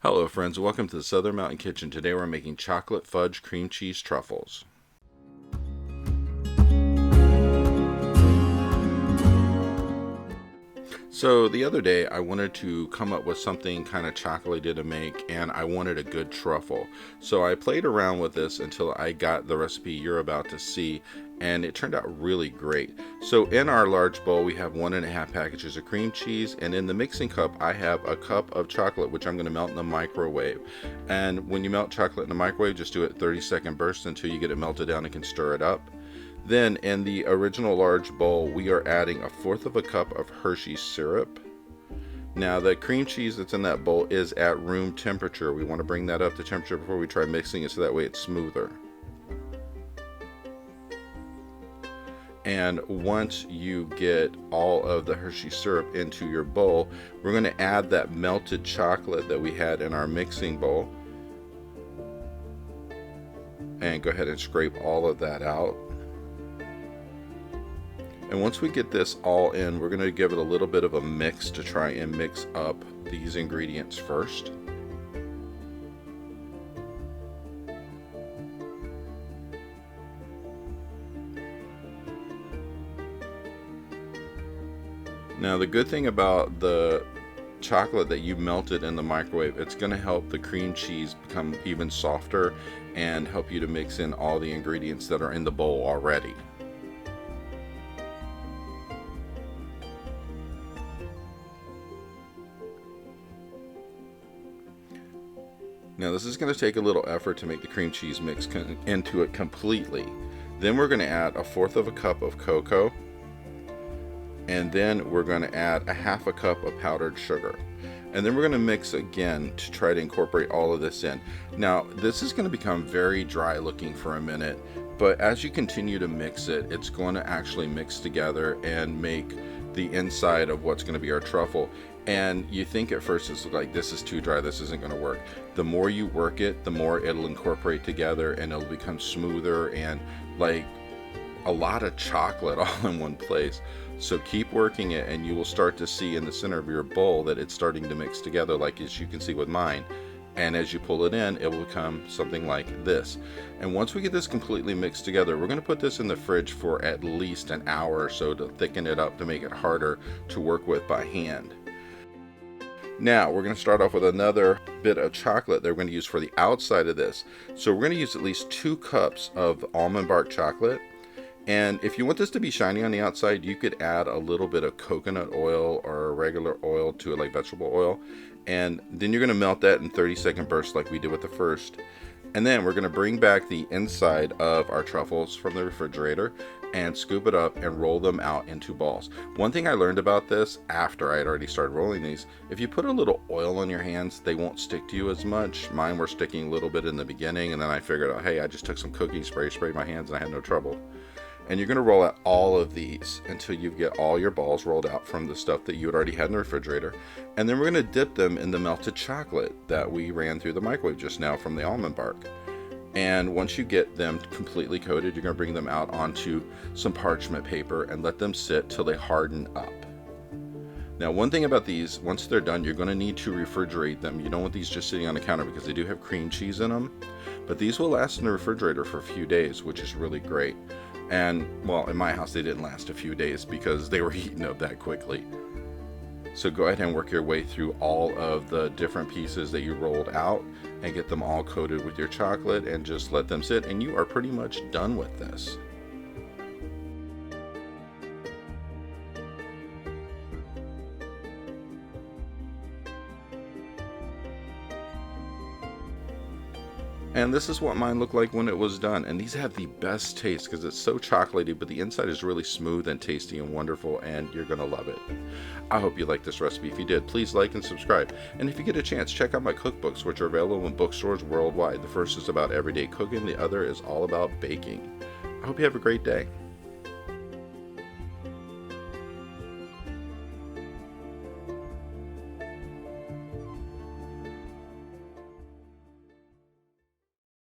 Hello friends, welcome to the Southern Mountain Kitchen. Today we're making chocolate fudge cream cheese truffles. So the other day I wanted to come up with something kind of chocolatey to make, and I wanted a good truffle. So I played around with this until I got the recipe you're about to see, and it turned out really great. So in our large bowl we have 1.5 packages of cream cheese, and in the mixing cup I have a cup of chocolate which I'm going to melt in the microwave. And when you melt chocolate in the microwave, just do it 30-second bursts until you get it melted down and can stir it up. Then in the original large bowl we are adding 1/4 of a cup of Hershey's syrup. Now the cream cheese that's in that bowl is at room temperature. We want to bring that up to temperature before we try mixing it so that way it's smoother. And once you get all of the Hershey syrup into your bowl, we're going to add that melted chocolate that we had in our mixing bowl. And go ahead and scrape all of that out. And once we get this all in, we're going to give it a little bit of a mix to try and mix up these ingredients first. Now the good thing about the chocolate that you melted in the microwave, it's going to help the cream cheese become even softer and help you to mix in all the ingredients that are in the bowl already. Now this is going to take a little effort to make the cream cheese mix into it completely. Then we're going to add 1/4 of a cup of cocoa, and then we're going to add 1/2 cup of powdered sugar. And then we're going to mix again to try to incorporate all of this in. Now this is going to become very dry looking for a minute, but as you continue to mix it, it's going to actually mix together and make the inside of what's going to be our truffle. And you think at first it's like, this is too dry, this isn't going to work. The more you work it, the more it'll incorporate together and it'll become smoother and like a lot of chocolate all in one place. So keep working it and you will start to see in the center of your bowl that it's starting to mix together, like as you can see with mine. And as you pull it in, it will become something like this. And once we get this completely mixed together, we're going to put this in the fridge for at least an hour or so to thicken it up, to make it harder to work with by hand. Now we're going to start off with another bit of chocolate that we're going to use for the outside of this. So we're going to use at least 2 cups of almond bark chocolate. And if you want this to be shiny on the outside, you could add a little bit of coconut oil or regular oil to it, like vegetable oil. And then you're going to melt that in 30-second bursts like we did with the first. And then we're going to bring back the inside of our truffles from the refrigerator and scoop it up and roll them out into balls. One thing I learned about this after I had already started rolling these, if you put a little oil on your hands, they won't stick to you as much. Mine were sticking a little bit in the beginning, and then I figured out, hey, I just took some cooking spray, sprayed my hands, and I had no trouble. And you're going to roll out all of these until you get all your balls rolled out from the stuff that you had already had in the refrigerator. And then we're going to dip them in the melted chocolate that we ran through the microwave just now from the almond bark. And once you get them completely coated, you're going to bring them out onto some parchment paper and let them sit till they harden up. Now one thing about these, once they're done, you're going to need to refrigerate them. You don't want these just sitting on the counter because they do have cream cheese in them. But these will last in the refrigerator for a few days, which is really great. And well, in my house they didn't last a few days because they were heating up that quickly. So go ahead and work your way through all of the different pieces that you rolled out and get them all coated with your chocolate and just let them sit, and you are pretty much done with this. And this is what mine looked like when it was done. And these have the best taste because it's so chocolatey, but the inside is really smooth and tasty and wonderful, and you're going to love it. I hope you liked this recipe. If you did, please like and subscribe. And if you get a chance, check out my cookbooks, which are available in bookstores worldwide. The first is about everyday cooking. The other is all about baking. I hope you have a great day.